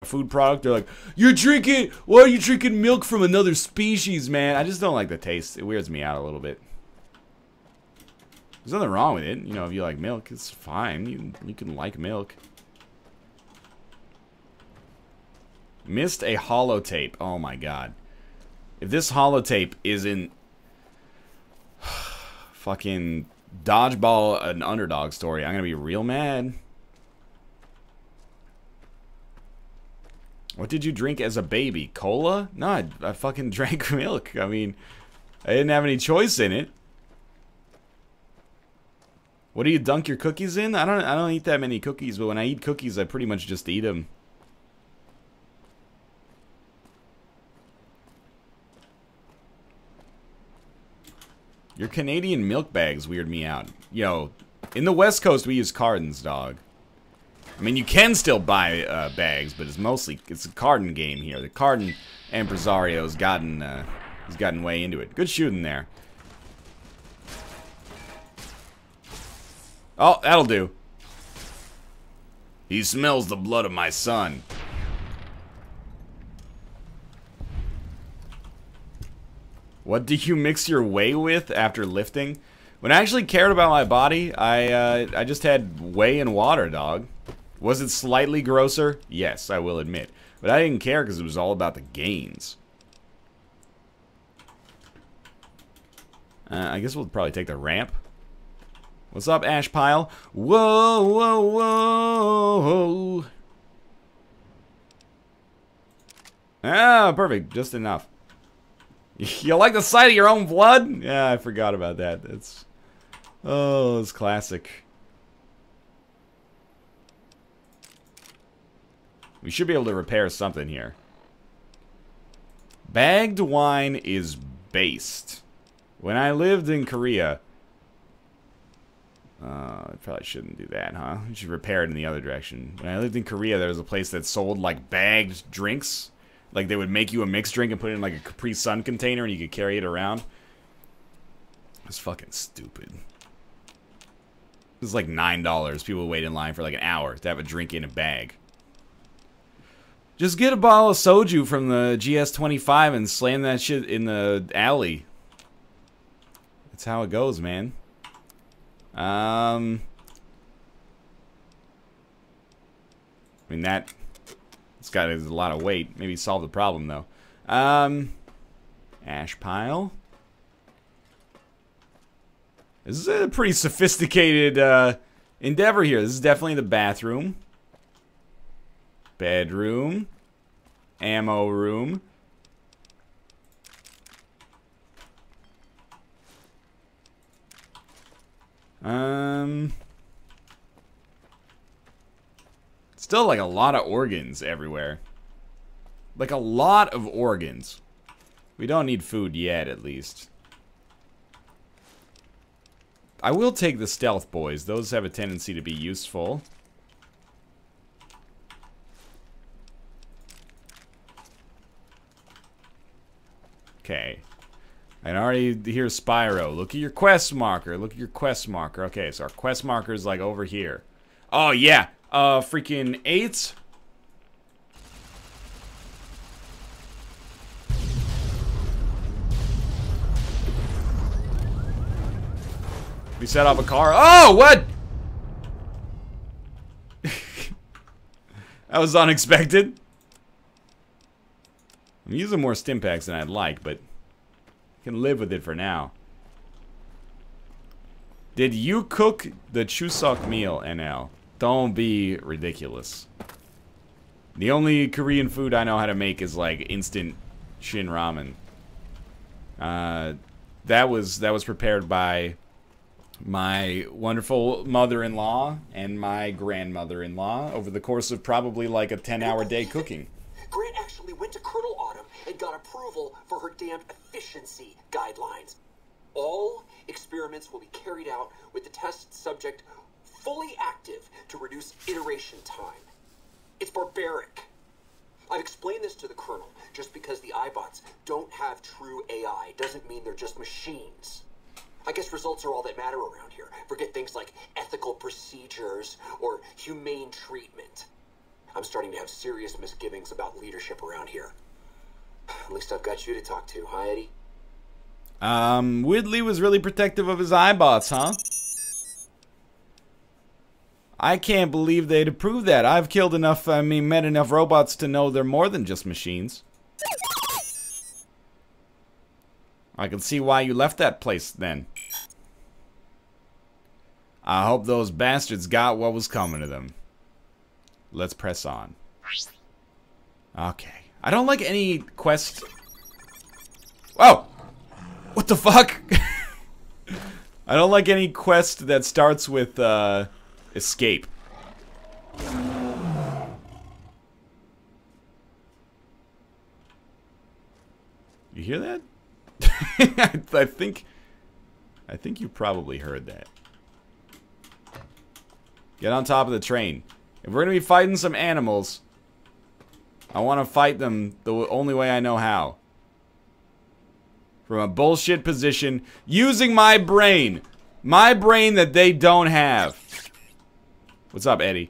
food product, they're like, why are you drinking milk from another species, man? I just don't like the taste. It weirds me out a little bit. There's nothing wrong with it. You know, if you like milk, it's fine. You can like milk. Missed a holotape. Oh my god. If this holotape isn't fucking dodgeball an underdog story, I'm gonna be real mad. What did you drink as a baby? Cola? No, I fucking drank milk. I mean, I didn't have any choice in it. What do you dunk your cookies in? I don't eat that many cookies, but when I eat cookies, I pretty much just eat them. Your Canadian milk bags weird me out. Yo, in the West Coast, we use cartons, dog. I mean, you can still buy bags, but it's a carton game here. The carton impresario's he's gotten way into it. Good shooting there. Oh, that'll do. He smells the blood of my son. What do you mix your whey with after lifting? When I actually cared about my body, I just had whey and water, dog. Was it slightly grosser? Yes, I will admit. But I didn't care because it was all about the gains. I guess we'll probably take the ramp. What's up, Ash Pile? Whoa, whoa, whoa. Ah, perfect. Just enough. You like the sight of your own blood? Yeah, I forgot about that. It's classic. We should be able to repair something here. Bagged wine is based. When I lived in Korea... I probably shouldn't do that, huh? We should repair it in the other direction. When I lived in Korea, there was a place that sold, like, bagged drinks. Like, they would make you a mixed drink and put it in, like, a Capri Sun container and you could carry it around. It's fucking stupid. It was like $9. People would wait in line for, like, an hour to have a drink in a bag. Just get a bottle of soju from the GS25 and slam that shit in the alley. That's how it goes, man. I mean, it's got a lot of weight. Maybe solve the problem, though. Ash pile. This is a pretty sophisticated endeavor here. This is definitely the bathroom. Bedroom. Ammo room. Still like a lot of organs everywhere. Like a lot of organs. We don't need food yet, at least. I will take the stealth boys. Those have a tendency to be useful. Okay. I can already hear Spyro. Look at your quest marker. Look at your quest marker. Okay, so our quest marker is like over here. Oh, yeah. Freaking 8. We set off a car. Oh, what? That was unexpected. I'm using more stim packs than I'd like, but I can live with it for now. Did you cook the Chuseok meal, NL? Don't be ridiculous. The only Korean food I know how to make is like instant shin ramen. That was prepared by my wonderful mother-in-law and my grandmother-in-law over the course of probably like a 10-hour day cooking. Grant actually went to Colonel Autumn and got approval for her damned efficiency guidelines. All experiments will be carried out with the test subject fully active to reduce iteration time. It's barbaric. I've explained this to the Colonel. Just because the iBots don't have true AI doesn't mean they're just machines. I guess results are all that matter around here. Forget things like ethical procedures or humane treatment. I'm starting to have serious misgivings about leadership around here. At least I've got you to talk to, huh, Eddie? Woodley was really protective of his iBots, huh? I can't believe they'd approve that. I've killed enough, met enough robots to know they're more than just machines. I can see why you left that place then. I hope those bastards got what was coming to them. Let's press on. Okay. I don't like any quest. Whoa! What the fuck? I don't like any quest that starts with, escape. You hear that? I think you probably heard that. Get on top of the train. If we're gonna be fighting some animals, I want to fight them the only way I know how. From a bullshit position, using my brain. My brain that they don't have. What's up, Eddie?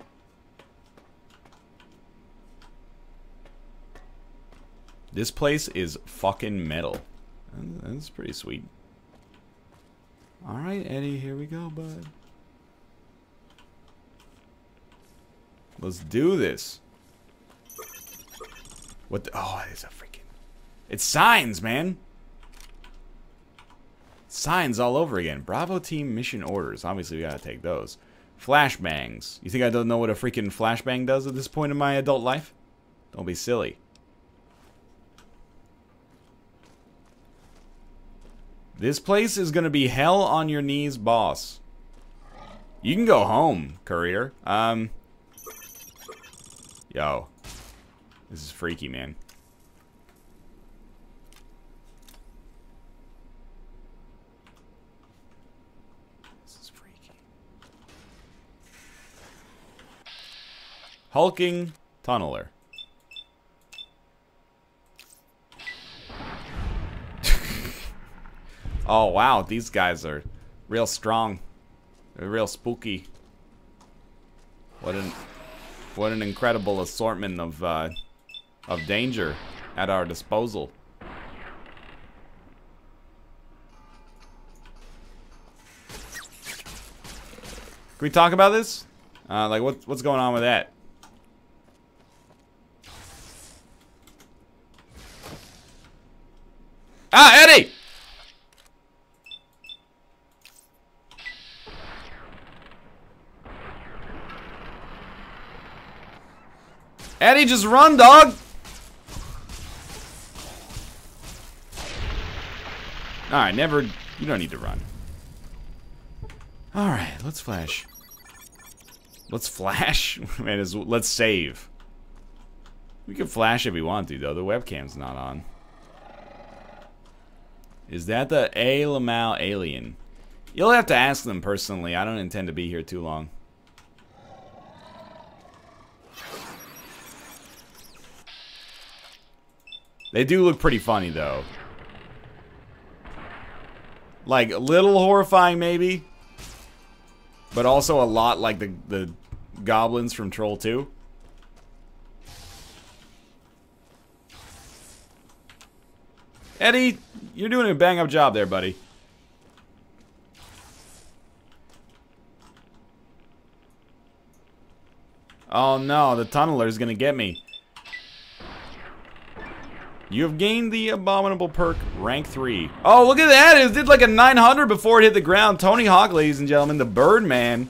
This place is fucking metal. That's pretty sweet. Alright, Eddie, here we go, bud. Let's do this. What the, oh, it's a freaking... It's signs, man! Signs all over again. Bravo team mission orders. Obviously, we gotta take those. Flashbangs. You think I don't know what a freaking flashbang does at this point in my adult life? Don't be silly. This place is gonna be hell on your knees, boss. You can go home, courier. Yo. This is freaky, man. This is freaky. Hulking tunneler. Oh, wow. These guys are real strong. They're real spooky. What an incredible assortment of danger at our disposal. Can we talk about this? Like, what's going on with that? Ah, Eddie! Eddie, just run, dog! Alright, never... You don't need to run. Alright, let's flash. Let's flash? Man, let's save. We can flash if we want to, though. The webcam's not on. Is that the A. Lamau alien? You'll have to ask them personally. I don't intend to be here too long. They do look pretty funny, though. Like, a little horrifying, maybe. But also a lot like the goblins from Troll 2. Eddie, you're doing a bang-up job there, buddy. Oh no, the tunneler's gonna get me. You have gained the abominable perk, rank 3. Oh, look at that! It did like a 900 before it hit the ground. Tony Hawk, ladies and gentlemen, the Birdman.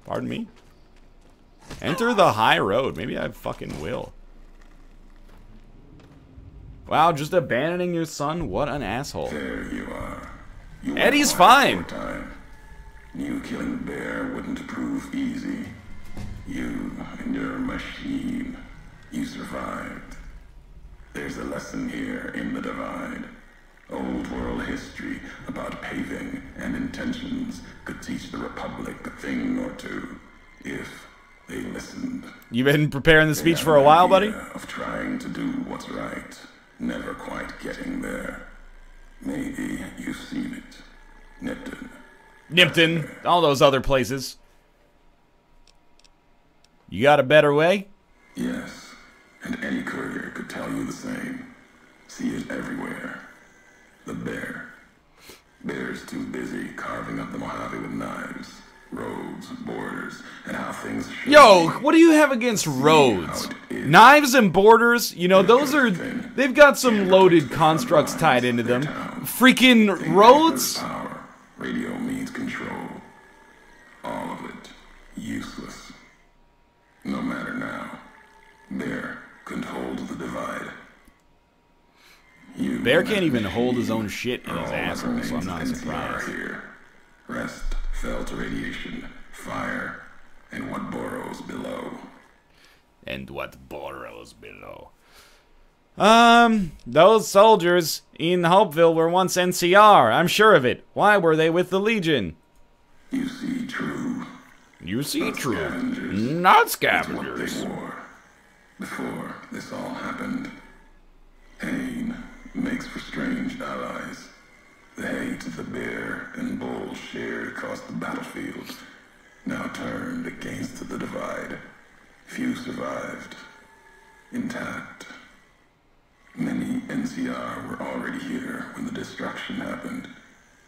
Pardon me? Enter the high road. Maybe I fucking will. Wow, just abandoning your son? What an asshole. There you are. You Eddie's fine. Knew killing the bear wouldn't prove easy. You and your machine, you survived. There's a lesson here in the Divide. Old world history about paving and intentions could teach the Republic a thing or two, if they listened. You've been preparing the speech for a while, buddy? Of trying to do what's right, never quite getting there. Maybe you've seen it. Nipton. Nipton, all those other places. You got a better way? Yes, and any courier could tell you the same. See it everywhere. The bear. Bear's too busy carving up the Mojave with knives, roads, borders, and how things should Yo, be. what do you have against roads? Knives and borders? You know, those are... They've got some loaded constructs tied into them. Freaking roads? Power. Radio means control. All of it. Useless. No matter now. Bear couldn't hold the divide. You Bear can't even hold his own shit in his asshole, so I'm not surprised. Here. Rest fell to radiation, fire, and what burrows below. And what burrows below. Those soldiers in Hopeville were once NCR, I'm sure of it. Why were they with the Legion? You see true. You see Not true. scavengers. Not It's scavengers. what they wore before this all happened. Pain makes for strange allies. The hate the bear and bull shared across the battlefield now turned against the divide. Few survived, intact. Many NCR were already here when the destruction happened,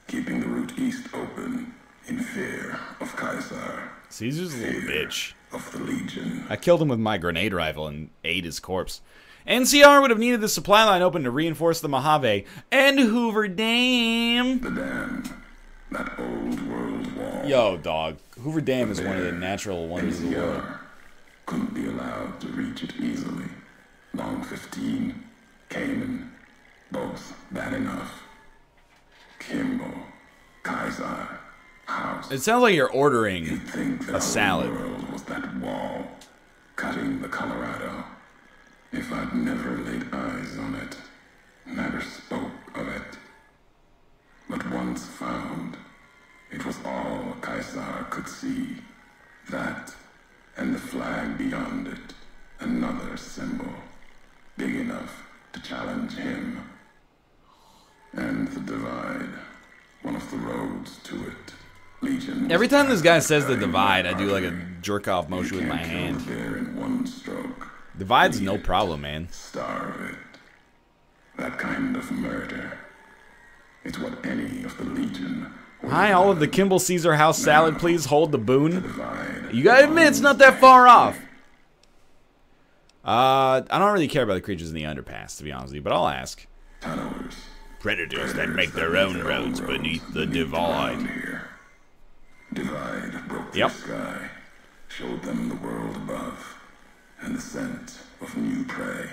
keeping the route east open in fear of Caesar. Caesar's a little Fear bitch. of the Legion. I killed him with my grenade rifle and ate his corpse. NCR would have needed the supply line open to reinforce the Mojave and Hoover Dam. The dam, that old world wall. Yo, dog. Hoover Dam is one of the natural wonders of the world. NCR couldn't be allowed to reach it easily. Long 15, Cayman, both bad enough. Kimball, Kaiser, House. It sounds like you're ordering You'd think that a salad. whole world was that wall, cutting the Colorado. If I'd never laid eyes on it, never spoke of it. But once found, it was all Caesar could see. That, and the flag beyond it, another symbol, big enough to challenge him. And the divide, one of the roads to it. Legion. Every time this guy says the divide, I do like a jerk-off motion with my You can't hand. kill the bear in one stroke. Divide's no problem, man. Starve it. That kind of murder. It's what any of the Legion. Hi, all of the Kimball Caesar House salad, please hold the boon. Divide. You gotta admit, it's not that far off. I don't really care about the creatures in the underpass, to be honest with you, but I'll ask. Tunnelers. Predators that make their own roads beneath the divide. Here. Divide broke Yep. the sky, showed them the world above, and the scent of new prey.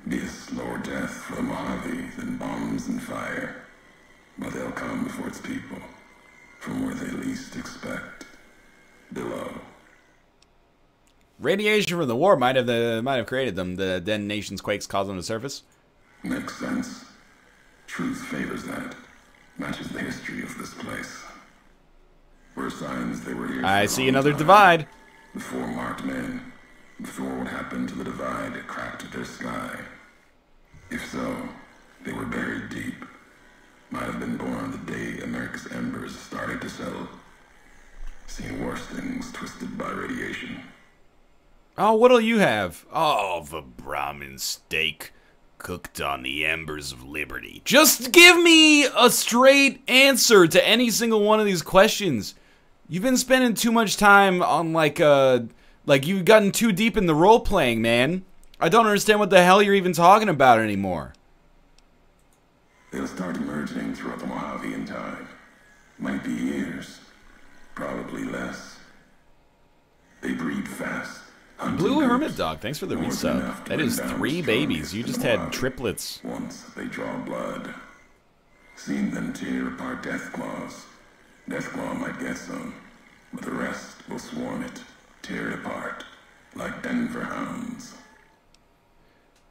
Be a slower death for the Mojave than bombs and fire, but they'll come before its people, from where they least expect, below. Radiation from the war might have created them. The then nation's quakes caused them to surface. Makes sense. Truth favors that. Matches the history of this place. Were signs they were here. I for a see long another time. divide. Before marked men. Before what happened to the divide cracked their sky. If so, they were buried deep. Might have been born the day America's embers started to settle. Seen worse things twisted by radiation. Oh, what'll you have? Oh, the Brahmin steak cooked on the embers of liberty. Just give me a straight answer to any single one of these questions. You've been spending too much time on like you've gotten too deep in the role playing, man. I don't understand what the hell you're even talking about anymore. They'll start emerging throughout the Mojave in time. Might be years. Probably less. They breed fast. Blue Hermit Dog, thanks for the resub. That is 3 babies. You just had triplets. Once they draw blood. Seen them tear apart Deathclaws. Deathclaw might get some, but the rest will swarm it, tear it apart, like Denver hounds.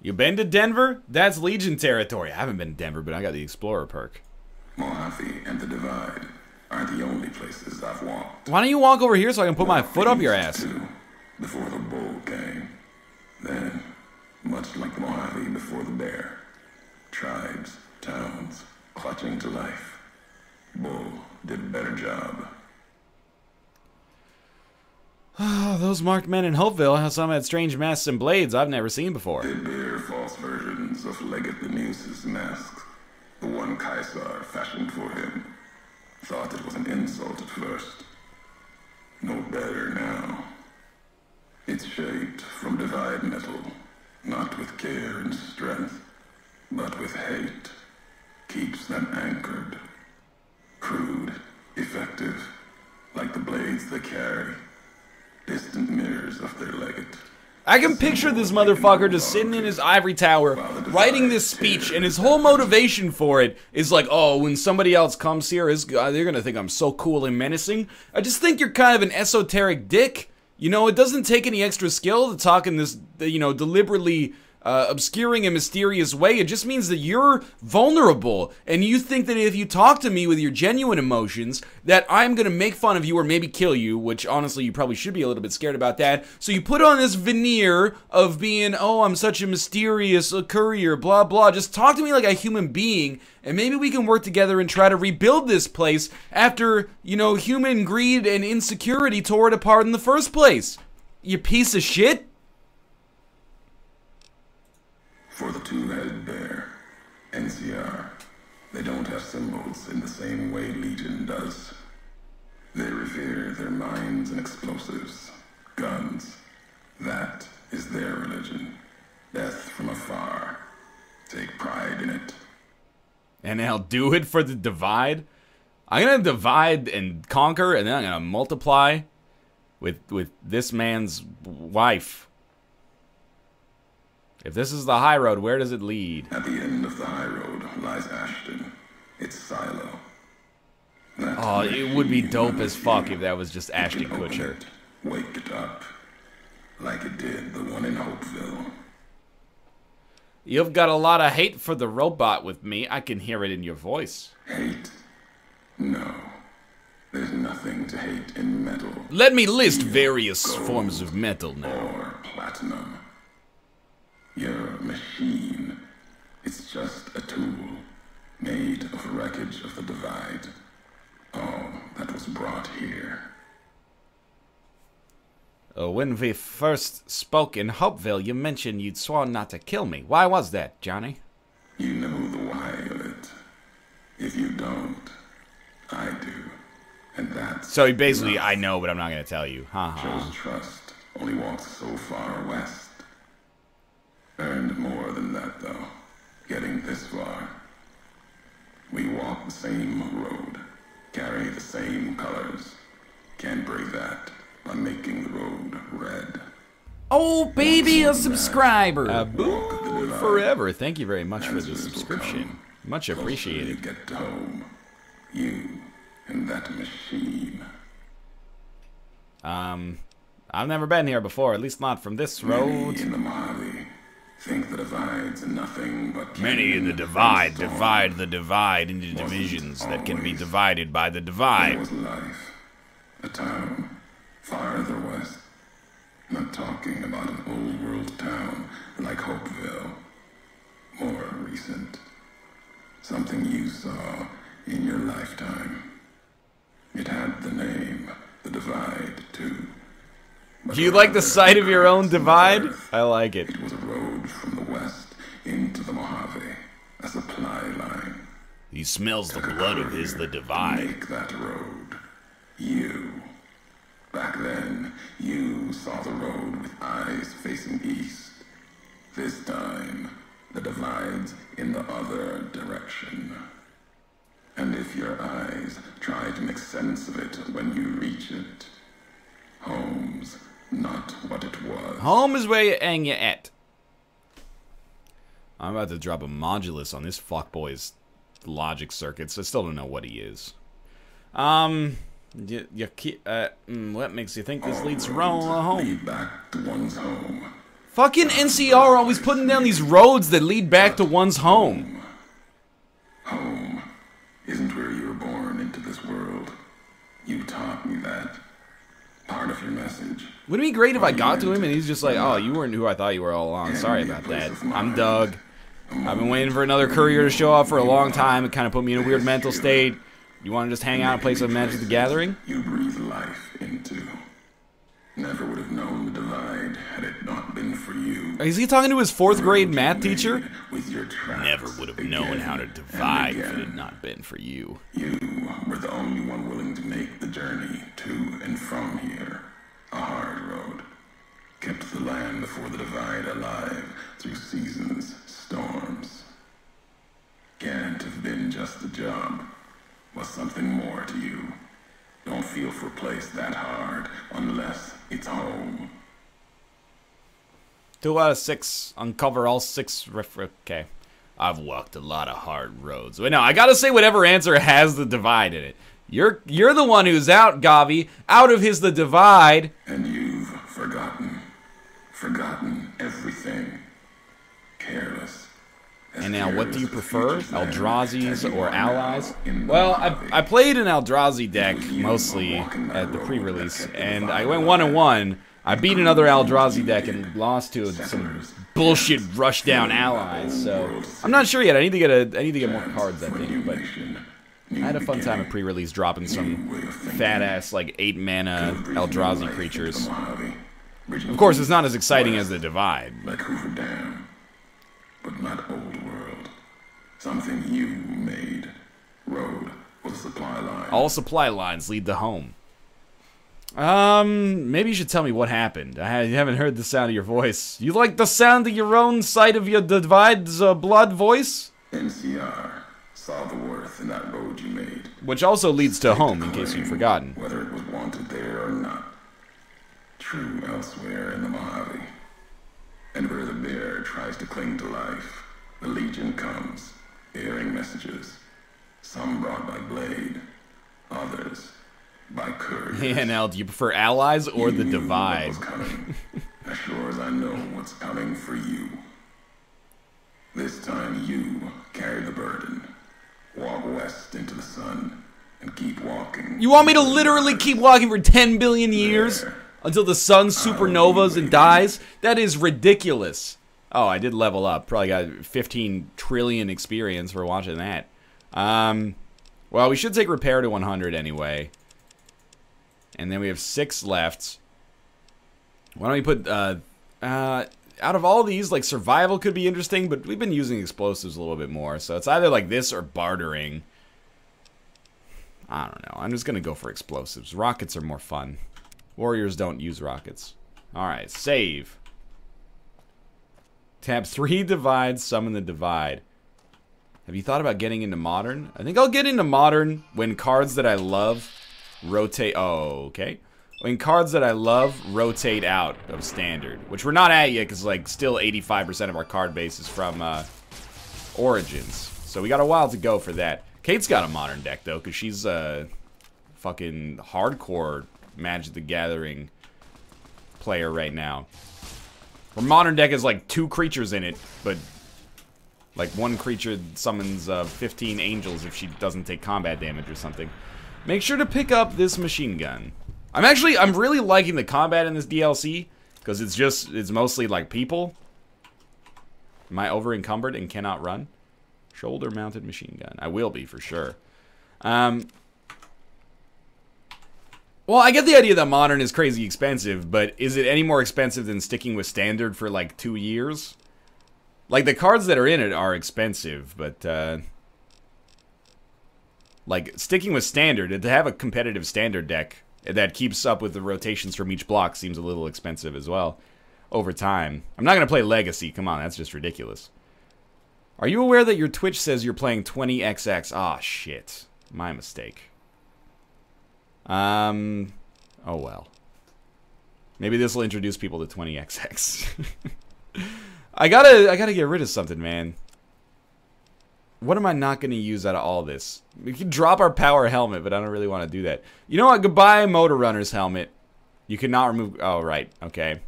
You been to Denver? That's Legion territory. I haven't been to Denver, but I got the Explorer perk. Mojave and the Divide are the only places I've walked. Why don't you walk over here so I can put my foot up your ass? Too, before the bull came. Then, much like the Mojave before the bear, tribes, towns, clutching to life. Bull did a better job. Oh, those marked men in Hopeville, some had strange masks and blades I've never seen before. They bear false versions of Legate Beneus's masks. The one Caesar fashioned for him. Thought it was an insult at first. No better now. It's shaped from divide metal, not with care and strength, but with hate. Keeps them anchored. Crude, effective, like the blades they carry. Distant mirrors of their legate. I can picture this motherfucker just sitting in his ivory tower, writing this speech, and his whole motivation for it is like, oh, when somebody else comes here, they're gonna think I'm so cool and menacing. I just think you're kind of an esoteric dick. You know, it doesn't take any extra skill to talk in this, you know, deliberately obscuring a mysterious way. It just means that you're vulnerable, and you think that if you talk to me with your genuine emotions, that I'm gonna make fun of you or maybe kill you, which honestly you probably should be a little bit scared about that. So you put on this veneer of being, oh, I'm such a mysterious courier, blah blah. Just talk to me like a human being, and maybe we can work together and try to rebuild this place after, you know, human greed and insecurity tore it apart in the first place. You piece of shit. For the two-headed bear, NCR, they don't have symbols in the same way Legion does. They revere their mines and explosives, guns. That is their religion. Death from afar. Take pride in it. And I'll do it for the divide. I'm gonna divide and conquer, and then I'm gonna multiply with this man's wife. If this is the high road, where does it lead? At the end of the high road lies Ashton. Its silo. Oh, it would be dope as fuck if that was just Ashton Kutcher. Wake it up. Like it did the one in Hopeville. You've got a lot of hate for the robot with me. I can hear it in your voice. Hate? No. There's nothing to hate in metal. Let me list various forms of metal now. Or platinum. You're a machine. It's just a tool, made of wreckage of the divide. All that was brought here. When we first spoke in Hopeville, you mentioned you'd sworn not to kill me. Why was that, Johnny? You know the why of it. If you don't, I do. And that's... So basically, I know, but I'm not going to tell you. Shows trust. Only walks so far west. Earned more than that, though. Getting this far. We walk the same road. Carry the same colors. Can't break that by making the road red. Oh, baby, a subscriber. Boo Forever. Thank you very much for the subscription. Much appreciated. You get home. You and that machine. I've never been here before, at least not from this road. Many in the Mojave think the divide's nothing but... Many in the divide divide the divide into divisions that can be divided by the There divide. was life. A town farther west. Not talking about an old world town like Hopeville. More recent. Something you saw in your lifetime. It had the name, the divide, too. But Do you like the sight of your own divide? I like it. It was a road from the west into the Mojave, a supply line. He smells the blood of his the divide. Make that road. You. Back then, you saw the road with eyes facing east. This time, the divide's in the other direction. And if your eyes try to make sense of it when you reach it, home's not what it was. Home is where you hang your at. I'm about to drop a modulus on this fuckboy's logic circuits. I still don't know what he is. What makes you think this leads Rome home? Lead back to one's home. Fucking NCR always putting down these roads that lead back to one's home. Home isn't where you were born into this world. You taught me that. Part of your message. Wouldn't it be great if I got to him and he's just like, oh, you weren't who I thought you were all along. Sorry about that. I'm Doug. I've been waiting for another courier to show up for a long time. It kind of put me in a weird mental state. You want to just hang out and play some Magic the Gathering? You breathe life into. Never would have known the divide had it not been for you. Is he talking to his 4th grade math teacher? With your tracks Never would have known how to divide if it had not been for you. You were the only one willing to make the journey to and from here. A hard road. Kept the land before the divide alive through seasons, storms. Can't have been just a job. Was something more to you. Don't feel for a place that hard unless it's home. 2 out of 6. Uncover all 6 okay. I've walked a lot of hard roads. Wait, no, I gotta say whatever answer has the divide in it. You're the one who's out, Gavi. Out of his the divide. And you've forgotten. Forgotten everything. Careless. And now, what do you prefer? Eldrazi's or allies? Well, I played an Eldrazi deck mostly at the pre-release, and I went 1-1. I beat another Eldrazi deck and lost to some bullshit rushdown allies. So I'm not sure yet. I need to get more cards, I think. But I had a fun time at pre-release dropping some fat ass like 8 mana Eldrazi creatures. Of course, it's not as exciting as the divide. Like Hoover Dam, but not old world. Something you made. Road was a supply line. All supply lines lead to home. Maybe you should tell me what happened. I haven't heard the sound of your voice. You like the sound of your own side of your divide's blood voice? NCR saw the worth in that road you made. Which also leads to home, in case you've forgotten. Whether it was wanted there or not. True elsewhere in the Mojave. And where the bear tries to cling to life, the Legion comes, bearing messages. Some brought by blade, others by courage. Yeah, now, do you prefer allies or the divide? What was coming, as sure as I know what's coming for you. This time you carry the burden. Walk west into the sun and keep walking. You want me to literally keep walking for 10 billion years? There. Until the sun supernovas and dies? That is ridiculous. Oh, I did level up. Probably got 15 trillion experience for watching that. Well, we should take repair to 100 anyway. And then we have 6 left. Why don't we put, out of all these, like, survival could be interesting, but we've been using explosives a little bit more. So it's either like this or bartering. I don't know. I'm just gonna go for explosives. Rockets are more fun. Warriors don't use rockets. Alright, save. Tab 3 divide, summon the divide. Have you thought about getting into modern? I think I'll get into modern when cards that I love rotate. Oh, okay. When cards that I love rotate out of standard. Which we're not at yet because, like, still 85% of our card base is from Origins. So we got a while to go for that. Kate's got a modern deck, though, because she's fucking hardcore Magic the Gathering player right now. Her modern deck has like 2 creatures in it, but like 1 creature summons 15 angels if she doesn't take combat damage or something. Make sure to pick up this machine gun. I'm really liking the combat in this DLC because it's mostly like people. Am I over encumbered and cannot run? Shoulder mounted machine gun. I will be for sure. Well, I get the idea that modern is crazy expensive, but is it any more expensive than sticking with standard for like 2 years? Like, the cards that are in it are expensive, but like, sticking with standard, to have a competitive standard deck that keeps up with the rotations from each block seems a little expensive as well over time. I'm not going to play Legacy. Come on, that's just ridiculous. Are you aware that your Twitch says you're playing 20XX? Ah, shit. My mistake. Oh well. Maybe this will introduce people to 20XX. I gotta get rid of something, man. What am I not gonna use out of all this? We can drop our power helmet, but I don't really want to do that. You know what? Goodbye, Motor Runner's helmet. You cannot remove. Oh, right. Okay.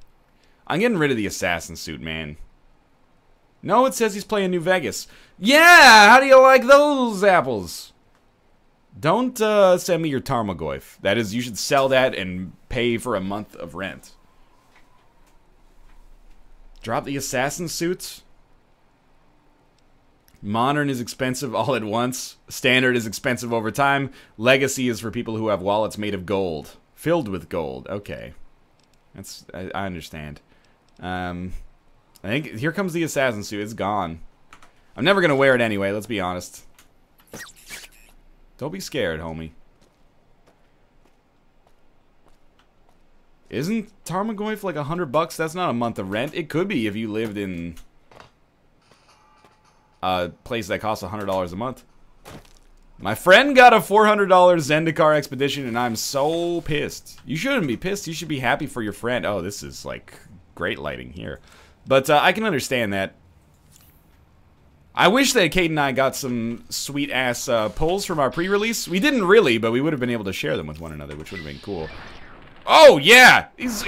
I'm getting rid of the assassin suit, man. No, it says he's playing New Vegas. Yeah! How do you like those apples? Don't send me your Tarmogoyf. That is, you should sell that and pay for a month of rent. Drop the assassin suits. Modern is expensive all at once. Standard is expensive over time. Legacy is for people who have wallets made of gold. Filled with gold. Okay. I understand. I think here comes the assassin suit. It's gone. I'm never gonna wear it anyway. Let's be honest. Don't be scared, homie. Isn't Tarmogoyf like $100? That's not a month of rent. It could be if you lived in a place that costs $100 a month. My friend got a $400 Zendikar expedition, and I'm so pissed. You shouldn't be pissed. You should be happy for your friend. Oh, this is like great lighting here. But I can understand that. I wish that Kate and I got some sweet-ass pulls from our pre-release. We didn't really, but we would have been able to share them with one another, which would have been cool. Oh, yeah! He's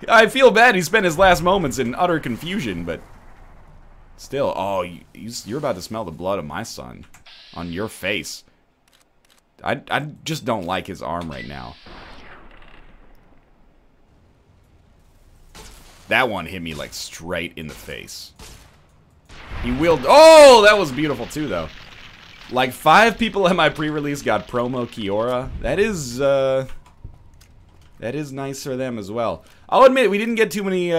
I feel bad he spent his last moments in utter confusion, but still. Oh, you're about to smell the blood of my son on your face. I just don't like his arm right now. That one hit me like straight in the face. He wheeled. Oh, that was beautiful too, though. Like 5 people at my pre-release got promo Kiora. That is nice for them as well. I'll admit we didn't get too many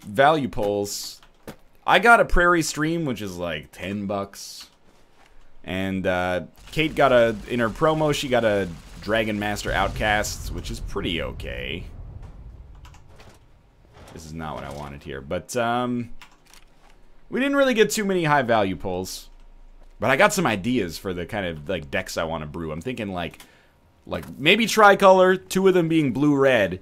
value pulls. I got a Prairie Stream, which is like $10, and Kate got in her promo she got a Dragon Master Outcast, which is pretty okay. This is not what I wanted here, but we didn't really get too many high value pulls. But I got some ideas for the kind of like decks I want to brew. I'm thinking like maybe tricolor, 2 of them being blue-red,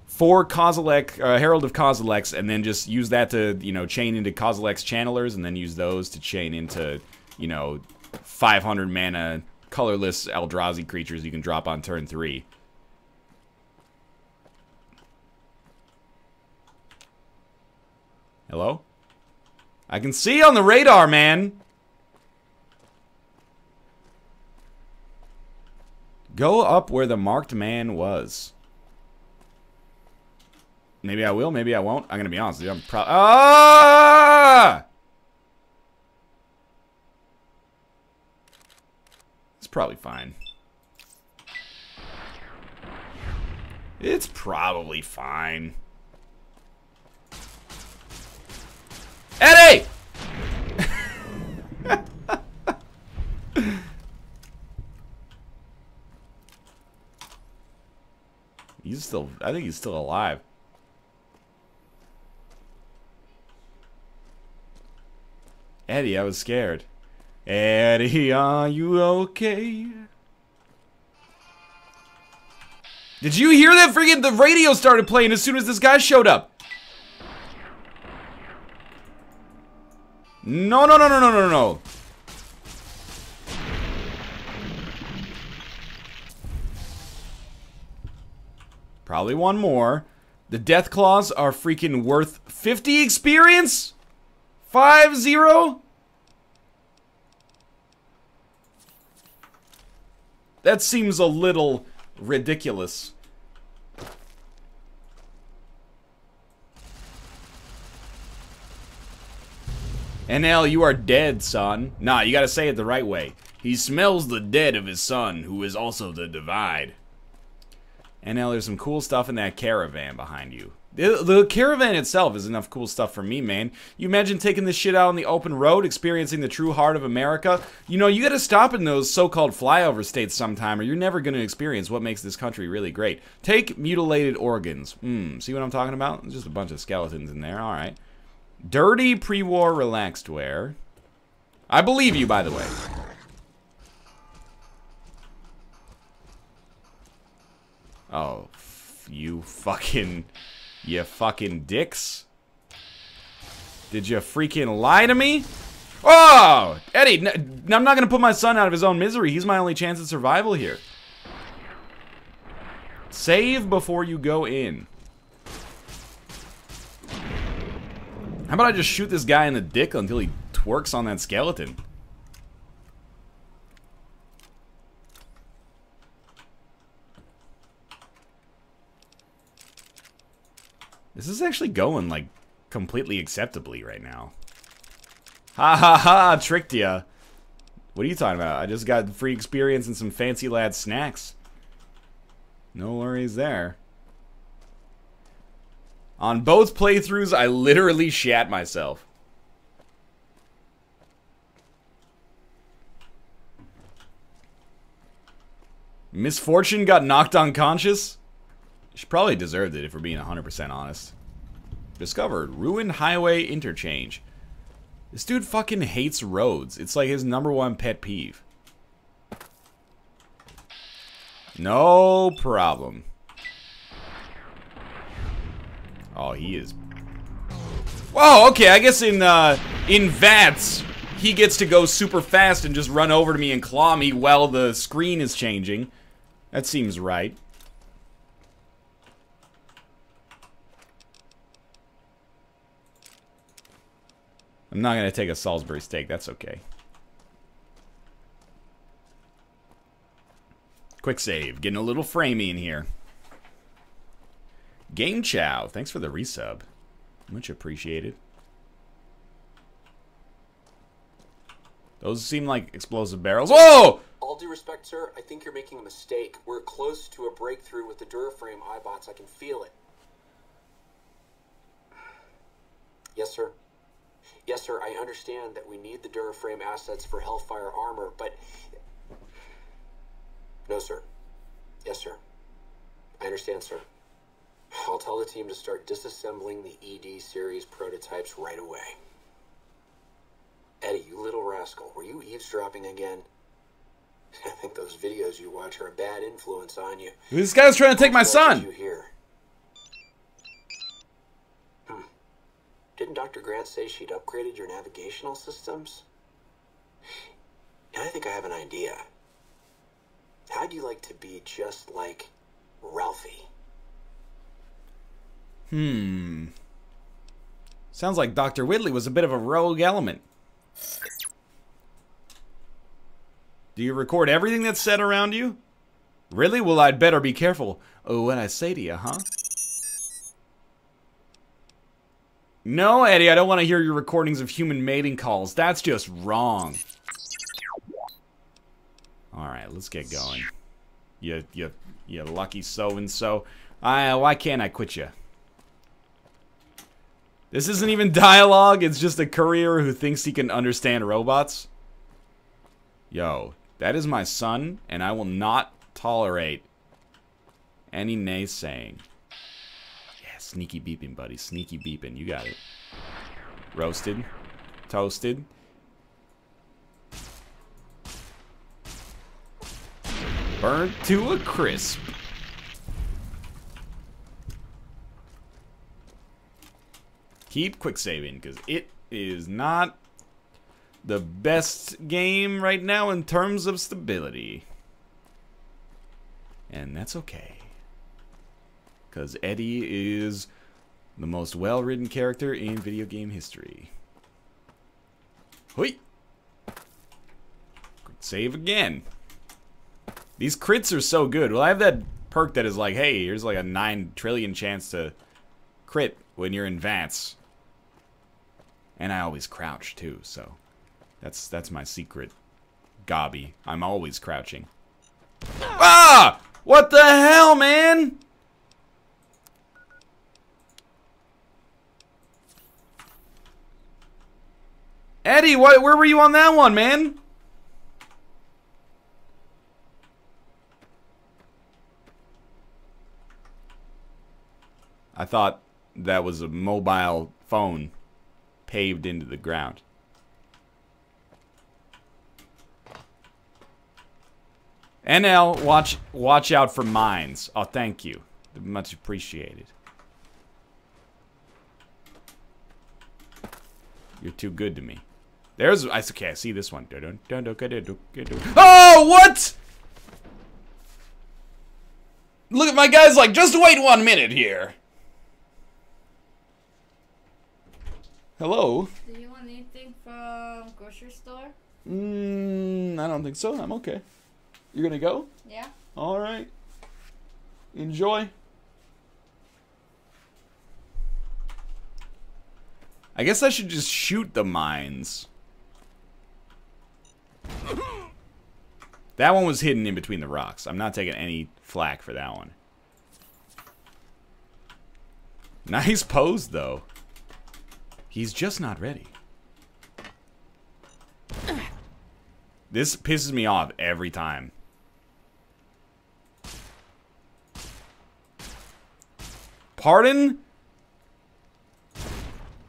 4 Kozilek, Herald of Kozileks, and then just use that to, you know, chain into Kozilek's channelers, and then use those to chain into, you know, 500 mana colorless Eldrazi creatures you can drop on turn 3. Hello? I can see on the radar, man! Go up where the marked man was. Maybe I will, maybe I won't. I'm gonna be honest with you, I'm probably... Ah! It's probably fine. It's probably fine. Eddie! He's still, I think he's still alive. Eddie, I was scared. Eddie, are you okay? Did you hear that? Freaking the radio started playing as soon as this guy showed up. No, no, no, no, no, no, no. Probably one more. The death claws are freaking worth 50 experience? 5-0? That seems a little ridiculous. NL, you are dead, son. Nah, you gotta say it the right way. He smells the dead of his son, who is also the divide. NL, there's some cool stuff in that caravan behind you. The caravan itself is enough cool stuff for me, man. You imagine taking this shit out on the open road, experiencing the true heart of America? You know, you gotta stop in those so-called flyover states sometime, or you're never gonna experience what makes this country really great. Take mutilated organs. See what I'm talking about? Just a bunch of skeletons in there, alright. Dirty pre-war relaxed wear. I believe you, by the way. Oh, you fucking dicks. Did you freaking lie to me? Oh, Eddie, I'm not gonna put my son out of his own misery. He's my only chance at survival here. Save before you go in. How about I just shoot this guy in the dick until he twerks on that skeleton? This is actually going, like, completely acceptably right now. Ha ha ha, tricked ya. What are you talking about? I just got free experience and some fancy lad snacks. No worries there. On both playthroughs, I literally shat myself. Misfortune got knocked unconscious? She probably deserved it if we're being 100% honest. Discovered. Ruined highway interchange. This dude fucking hates roads. It's like his #1 pet peeve. No problem. Oh, he is... Whoa, okay, I guess in VATS, he gets to go super fast and just run over to me and claw me while the screen is changing. That seems right. I'm not going to take a Salisbury steak, that's okay. Quick save, getting a little framey in here. Game Chow, thanks for the resub. Much appreciated. Those seem like explosive barrels. Whoa! All due respect, sir, I think you're making a mistake. We're close to a breakthrough with the Duraframe iBots. I can feel it. Yes, sir. Yes, sir, I understand that we need the Duraframe assets for Hellfire armor, but... No, sir. Yes, sir. I understand, sir. I'll tell the team to start disassembling the ED series prototypes right away. Eddie, you little rascal, were you eavesdropping again? I think those videos you watch are a bad influence on you. This guy's trying to take my son! What did you hear? Didn't Dr. Grant say she'd upgraded your navigational systems? I think I have an idea. How'd you like to be just like Ralphie? Sounds like Dr. Whitley was a bit of a rogue element. Do you record everything that's said around you? Really? Well, I'd better be careful. Oh, what I say to you, huh? No, Eddie, I don't want to hear your recordings of human mating calls. That's just wrong. Alright, let's get going. You lucky so-and-so. Why can't I quit you? This isn't even dialogue, it's just a courier who thinks he can understand robots. Yo, that is my son, and I will not tolerate any naysaying. Yeah, sneaky beeping, buddy. Sneaky beeping. You got it. Roasted. Toasted. Burnt to a crisp. Keep quick saving, because it is not the best game right now in terms of stability. And that's okay. Because Eddie is the most well-written character in video game history. Hoi! Quick save again. These crits are so good. Well, I have that perk that is like, hey, here's like a 9 trillion chance to crit when you're in VATS. And I always crouch too, so that's my secret gobby. I'm always crouching. Ah! What the hell, man? Eddie, where were you on that one, man? I thought that was a mobile phone paved into the ground. NL, watch out for mines. Oh, thank you. Much appreciated. You're too good to me. There's... Okay, I see this one. Oh, what? Look at my guy's like, just wait 1 minute here. Hello? Do you want anything from grocery store? I don't think so. I'm okay. You're gonna go? Yeah. Alright. Enjoy. I guess I should just shoot the mines. That one was hidden in between the rocks. I'm not taking any flack for that one. Nice pose, though. He's just not ready. This pisses me off every time. Pardon?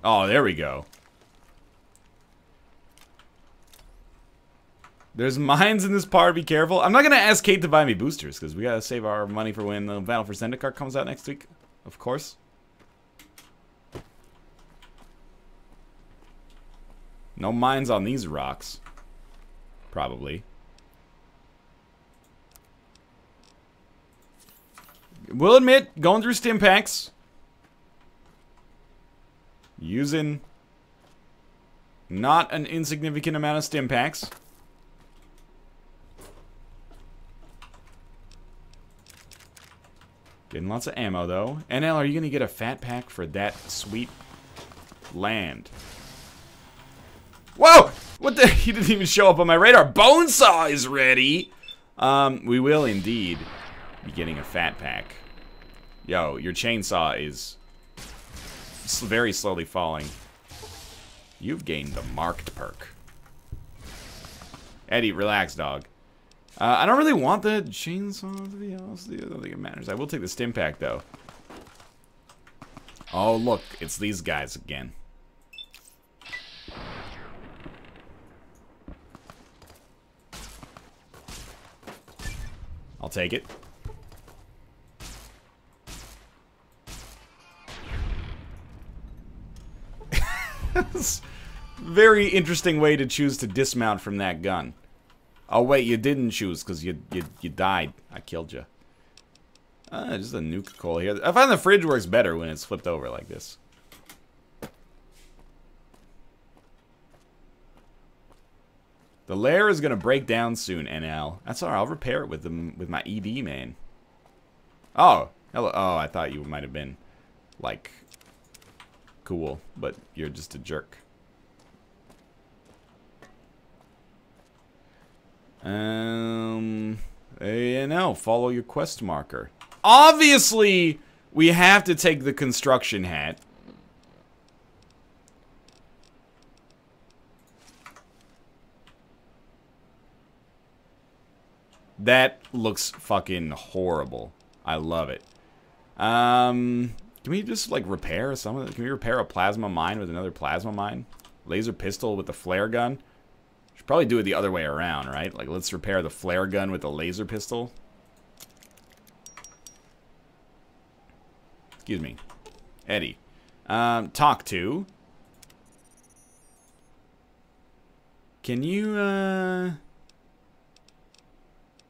Oh, there we go. There's mines in this part, be careful. I'm not gonna ask Kate to buy me boosters, because we gotta save our money for when the Battle for Zendikar comes out next week. Of course. No mines on these rocks. Probably. Will admit, going through stim packs. Using not an insignificant amount of stim packs. Getting lots of ammo, though. NL, are you going to get a fat pack for that sweet land? Whoa! What the? He didn't even show up on my radar. Bonesaw is ready! We will indeed be getting a fat pack. Yo, your chainsaw is very slowly falling. You've gained the marked perk. Eddie, relax, dog. I don't really want the chainsaw, to be honest. I don't think it matters. I will take the stim pack, though. Oh, look. It's these guys again. I'll take it. Very interesting way to choose to dismount from that gun. Oh wait, you didn't choose because you died. I killed you. Just a nuke coal here. I find the fridge works better when it's flipped over like this. The lair is gonna break down soon, NL. That's alright. I'll repair it with my ED man. Oh, hello. Oh, I thought you might have been like cool, but you're just a jerk. NL, follow your quest marker. Obviously, we have to take the construction hat. That looks fucking horrible. I love it. Can we just, like, repair some of it? Can we repair a plasma mine with another plasma mine? Laser pistol with the flare gun? Should probably do it the other way around, right? Like, let's repair the flare gun with the laser pistol. Excuse me. Eddie. Talk to. Can you,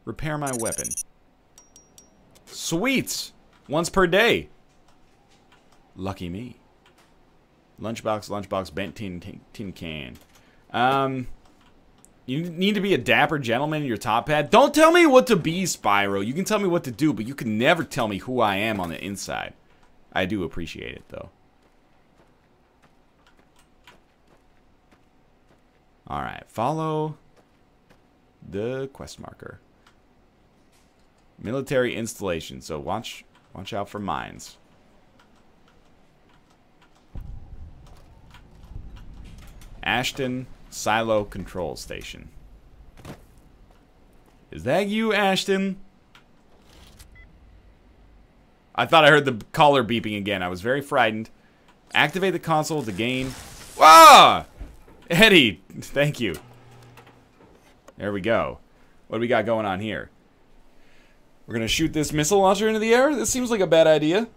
repair my weapon? Sweet! Once per day. Lucky me. Lunchbox, bent tin can. You need to be a dapper gentleman in your top hat. Don't tell me what to be, Spyro. You can tell me what to do, but you can never tell me who I am on the inside. I do appreciate it, though. Alright, follow the quest marker. Military installation, so watch out for mines. Ashton Silo Control Station. Is that you, Ashton? I thought I heard the collar beeping again. I was very frightened. Activate the console to gain... Ah! Eddie, thank you. There we go. What do we got going on here? We're gonna shoot this missile launcher into the air? This seems like a bad idea.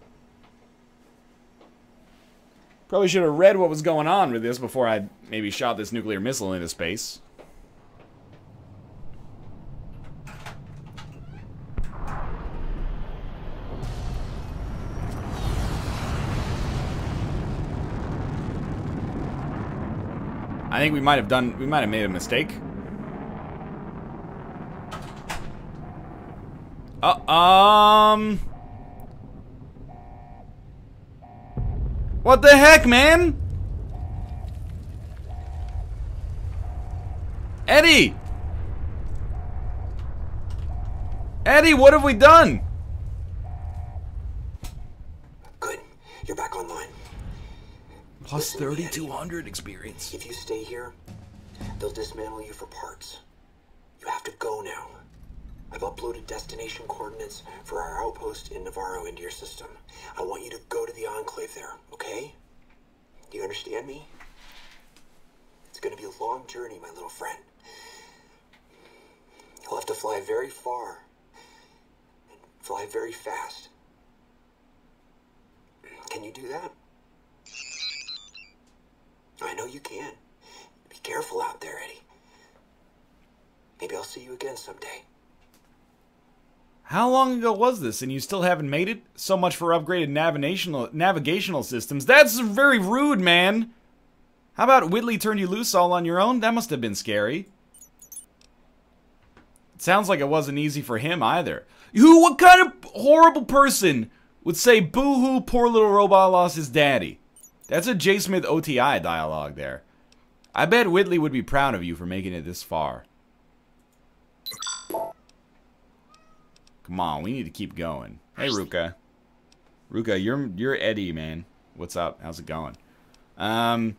Probably should have read what was going on with this before I maybe shot this nuclear missile into space. I think we might have made a mistake. What the heck, man? Eddie! Eddie, what have we done? Good. You're back online. Plus Listen to me, Eddie. 3,200 experience. If you stay here, they'll dismantle you for parts. You have to go now. I've uploaded destination coordinates for our outpost in Navarro into your system. I want you to go to the Enclave there, okay? Do you understand me? It's gonna be a long journey, my little friend. You'll have to fly very far and fly very fast. Can you do that? I know you can. Be careful out there, Eddie. Maybe I'll see you again someday. How long ago was this, and you still haven't made it? So much for upgraded navigational systems. That's very rude, man. How about Whitley turned you loose all on your own? That must have been scary. It sounds like it wasn't easy for him either. What kind of horrible person would say, boo-hoo, poor little robot lost his daddy? That's a J. Smith OTI dialogue there. I bet Whitley would be proud of you for making it this far. Come on, we need to keep going. Hey, Ruka. Ruka, you're Eddie, man. What's up? How's it going? We'll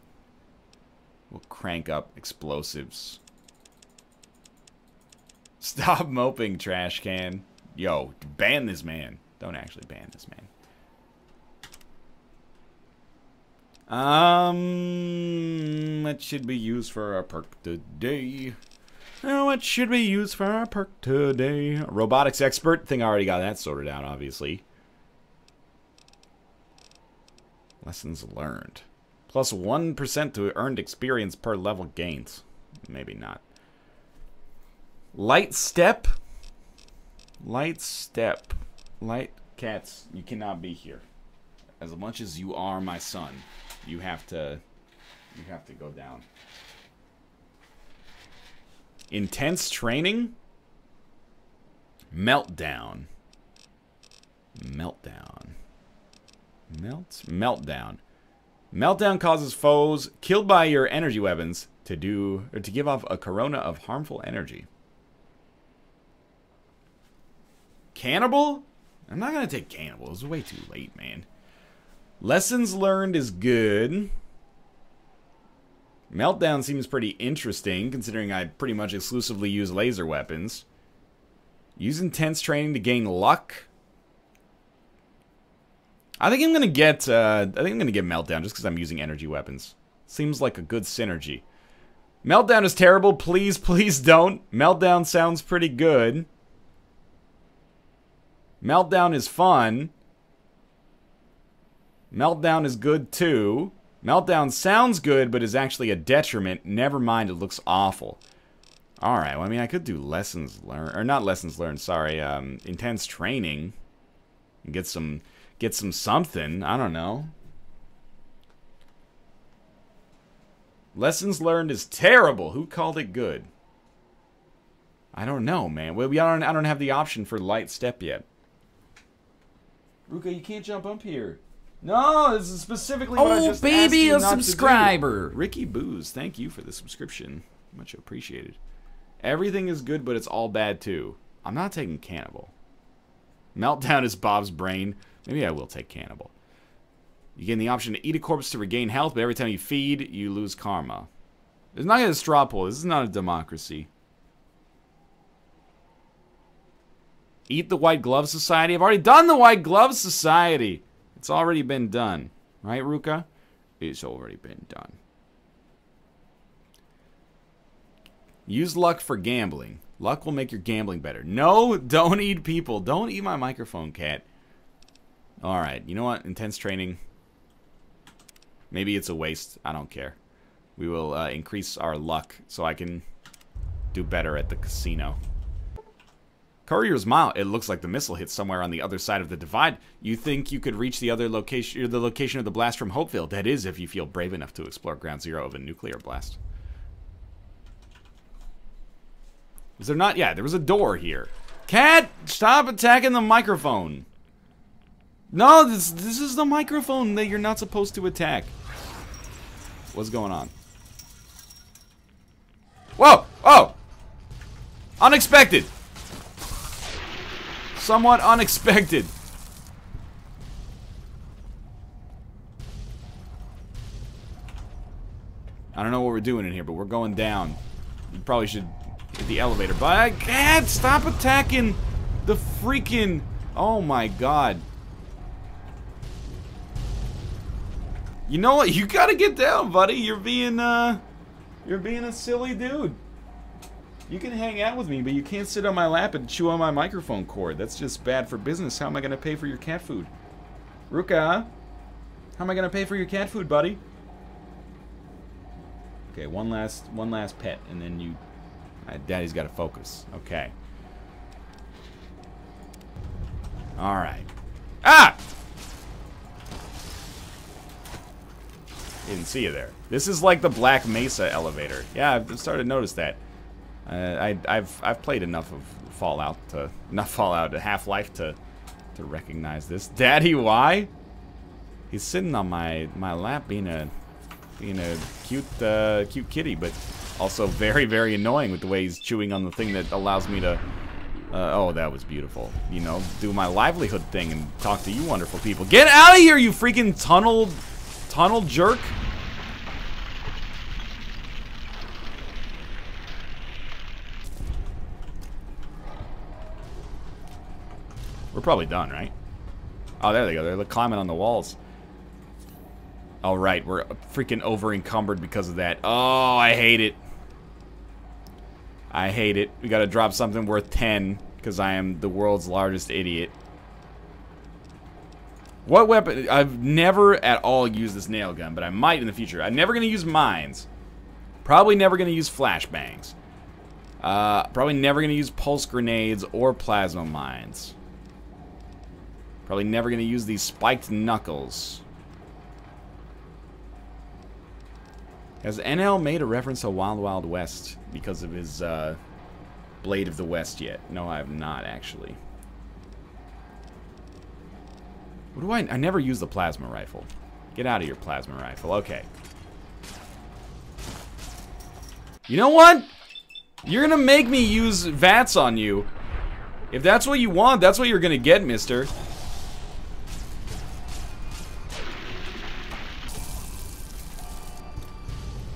crank up explosives. Stop moping, trash can. Yo, ban this man. Don't actually ban this man. What should be used for our perk today? What should be used for our perk today? Robotics expert. Think I already got that sorted out, obviously. Lessons learned. Plus 1% to earned experience per level gained. Maybe not. Light step. Light step. Light cats, you cannot be here. As much as you are my son, you have to go down. Intense training? Meltdown. Meltdown. Meltdown. Meltdown causes foes killed by your energy weapons to give off a corona of harmful energy. Cannibal? I'm not gonna take cannibal. It's way too late, man. Lessons learned is good. Meltdown seems pretty interesting, considering I pretty much exclusively use laser weapons. Use intense training to gain luck. I think I'm gonna get Meltdown just because I'm using energy weapons. Seems like a good synergy. Meltdown is terrible. Please, please don't. Meltdown sounds pretty good. Meltdown is fun. Meltdown is good too. Meltdown sounds good, but is actually a detriment. Never mind, it looks awful. Alright, well, I mean, I could do lessons learned. Or not lessons learned, sorry. Intense training. And get some something. I don't know. Lessons learned is terrible. Who called it good? I don't know, man. Well, I don't have the option for light step yet. Ruka, you can't jump up here. No, this is specifically what I just asked you not to do. Subscriber. Ricky Booze, thank you for the subscription. Much appreciated. Everything is good, but it's all bad too. I'm not taking cannibal. Meltdown is Bob's brain. Maybe I will take cannibal. You gain the option to eat a corpse to regain health, but every time you feed, you lose karma. It's not a straw poll. This is not a democracy. Eat the White Glove Society. I've already done the White Glove Society. It's already been done. Right, Ruka? It's already been done. Use luck for gambling. Luck will make your gambling better. No, don't eat people. Don't eat my microphone, cat. Alright, you know what? Intense training. Maybe it's a waste. I don't care. We will increase our luck so I can do better at the casino. Courier's Mile. It looks like the missile hit somewhere on the other side of the divide. You think you could reach the other location, or the location of the blast from Hopeville? That is, if you feel brave enough to explore ground zero of a nuclear blast. Was there not? Yeah, there was a door here. Cat, stop attacking the microphone. No, this is the microphone that you're not supposed to attack. What's going on? Whoa! Oh! Unexpected! Somewhat unexpected. I don't know what we're doing in here, but we're going down. You probably should hit the elevator. But I can't stop attacking the freaking... Oh my god. You know what? You gotta get down, buddy. You're being a silly dude. You can hang out with me, but you can't sit on my lap and chew on my microphone cord. That's just bad for business. How am I gonna pay for your cat food? Ruka, how am I gonna pay for your cat food, buddy? Okay, one last pet, and then you... Daddy's gotta focus. Okay. Alright. Ah! Didn't see you there. This is like the Black Mesa elevator. Yeah, I've started to notice that. I've played enough of Half-Life to recognize this. Daddy, why? He's sitting on my lap, being a cute kitty, but also very, very annoying with the way he's chewing on the thing that allows me to. Oh, that was beautiful. You know, do my livelihood thing and talk to you wonderful people. Get out of here, you freaking tunnel jerk! We're probably done, right? Oh, there they go. They're climbing on the walls. All right, we're freaking over-encumbered because of that. Oh, I hate it. I hate it. We gotta drop something worth 10 because I am the world's largest idiot. What weapon? I've never at all used this nail gun, but I might in the future. I'm never gonna use mines. Probably never gonna use flashbangs. Probably never gonna use pulse grenades or plasma mines. Probably never gonna use these spiked knuckles. Has NL made a reference to Wild Wild West because of his Blade of the West yet? No, I have not, actually. What do I never use the plasma rifle. Get out of your plasma rifle. Okay. You know what? You're gonna make me use VATS on you. If that's what you want, that's what you're gonna get, mister.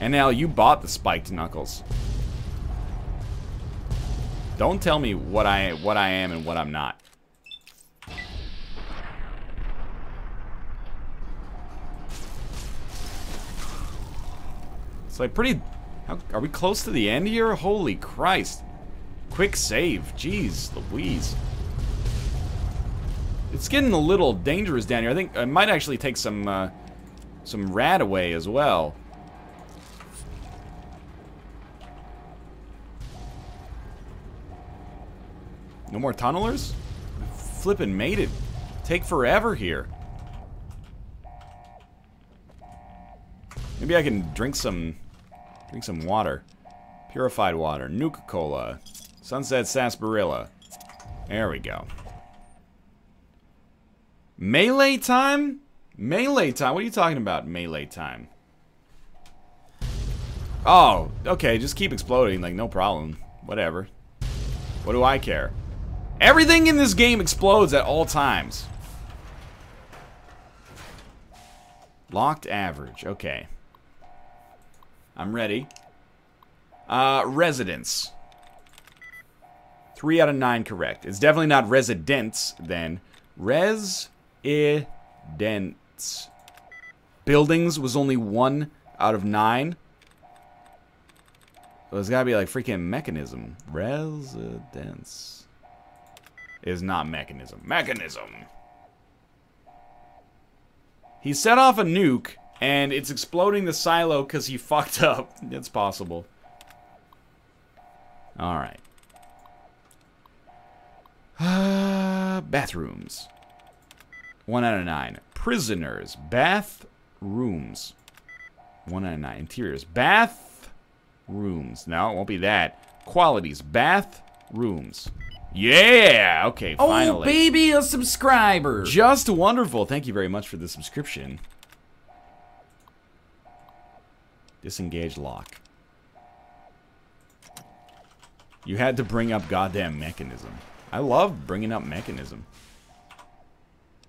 And now you bought the spiked knuckles. Don't tell me what I am and what I'm not. It's like pretty... are we close to the end here? Holy Christ. Quick save. Jeez Louise. It's getting a little dangerous down here. I think I might actually take some rad away as well. No more tunnelers? Flippin' made it. Take forever here. Maybe I can drink some water. Purified water. Nuka-Cola. Sunset Sarsaparilla. There we go. Melee time? Melee time? What are you talking about, melee time? Oh, okay, just keep exploding, like, no problem. Whatever. What do I care? Everything in this game explodes at all times. Locked average. Okay. I'm ready. Residence. 3 out of 9 correct. It's definitely not residents, then. Residents. Buildings was only 1 out of 9. Well, there's gotta be like freaking mechanism. Residence. Is not mechanism. Mechanism! He set off a nuke, and it's exploding the silo because he fucked up. It's possible. Alright. Bathrooms. 1 out of 9. Prisoners. Bathrooms. 1 out of 9. Interiors. Bathrooms. No, it won't be that. Qualities. Bathrooms. Yeah! Okay, finally. Oh, baby, a subscriber! Just wonderful. Thank you very much for the subscription. Disengage lock. You had to bring up goddamn mechanism. I love bringing up mechanism.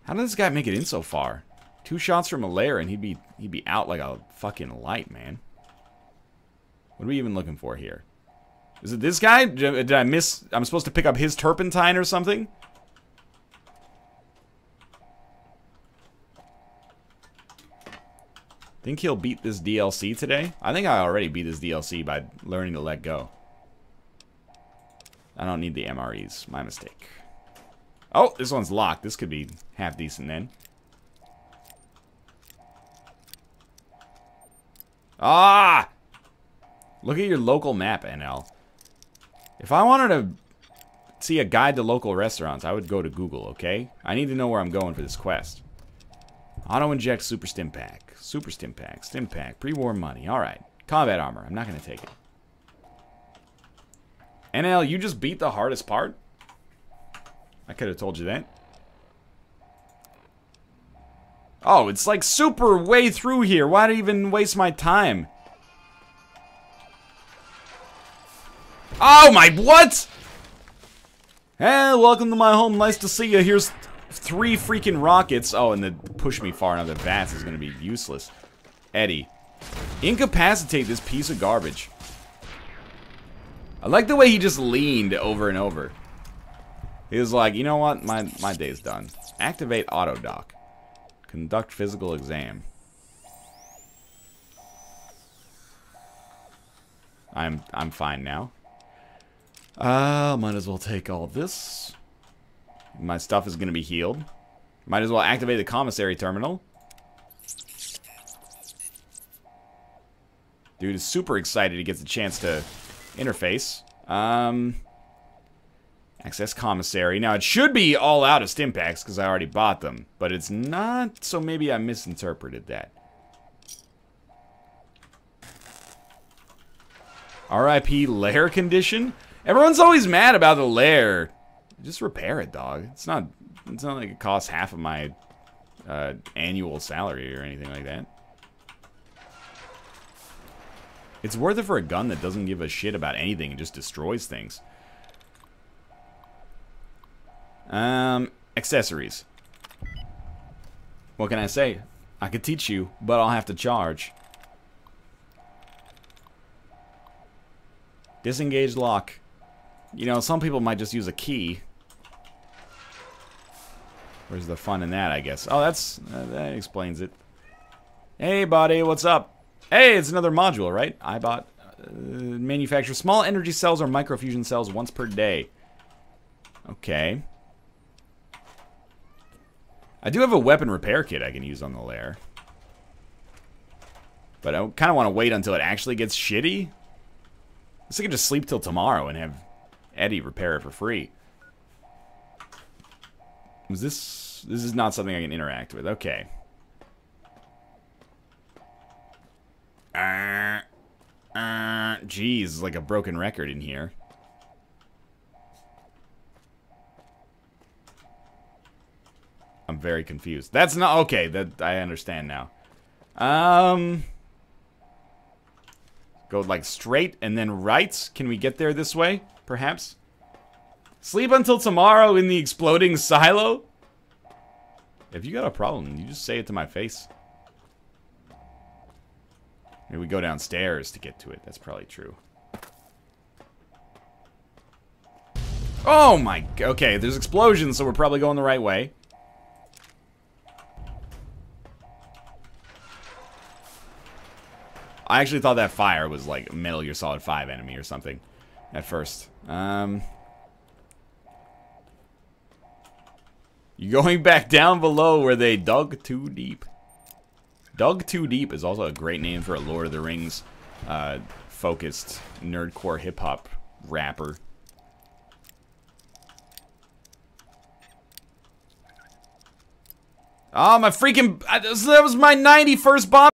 How did this guy make it in so far? 2 shots from a lair and he'd be out like a fucking light, man. What are we even looking for here? Is it this guy? Did I miss? I'm supposed to pick up his turpentine or something? Think he'll beat this DLC today? I think I already beat this DLC by learning to let go. I don't need the MREs. My mistake. Oh, this one's locked. This could be half decent then. Ah! Look at your local map, NL. If I wanted to see a guide to local restaurants, I would go to Google, okay? I need to know where I'm going for this quest. Auto-inject super stim pack. Super stim pack. Pre-war money. Alright. Combat armor. I'm not going to take it. NL, you just beat the hardest part? I could have told you that. Oh, it's like super way through here. Why do I even waste my time? Oh my, what? Hey, welcome to my home. Nice to see you. Here's 3 freaking rockets. Oh, and the push me far enough that VATS is going to be useless. Eddie. Incapacitate this piece of garbage. I like the way he just leaned over and over. He was like, you know what? My day's done. Activate auto dock. Conduct physical exam. I'm fine now. Might as well take all this. My stuff is gonna be healed. Might as well activate the commissary terminal. Dude is super excited he gets a chance to interface. Access commissary. Now, it should be all out of stim packs because I already bought them. But it's not, so maybe I misinterpreted that. RIP lair condition? Everyone's always mad about the lair. Just repair it, dog. It's not like it costs half of my annual salary or anything like that. It's worth it for a gun that doesn't give a shit about anything and just destroys things. Accessories. What can I say? I could teach you, but I'll have to charge. Disengaged lock. You know, some people might just use a key. Where's the fun in that, I guess? Oh, that explains it. Hey, buddy, what's up? Hey, it's another module, right? I bought manufacture small energy cells or microfusion cells once per day. Okay. I do have a weapon repair kit I can use on the lair. But I kind of want to wait until it actually gets shitty. I could just sleep till tomorrow and have Eddie repair it for free. Was this... This is not something I can interact with. Okay. Jeez, like a broken record in here. I'm very confused. That's not... Okay, that I understand now. Go like straight and then right. Can we get there this way? Perhaps? Sleep until tomorrow in the exploding silo? If you got a problem, you just say it to my face. Maybe we go downstairs to get to it. That's probably true. Oh my... Okay, there's explosions, so we're probably going the right way. I actually thought that fire was like a Metal Gear Solid 5 enemy or something at first. You going back down below where they dug too deep. Dug Too Deep is also a great name for a Lord of the Rings focused nerdcore hip-hop rapper. Oh, my freaking... That was my 91st bomb.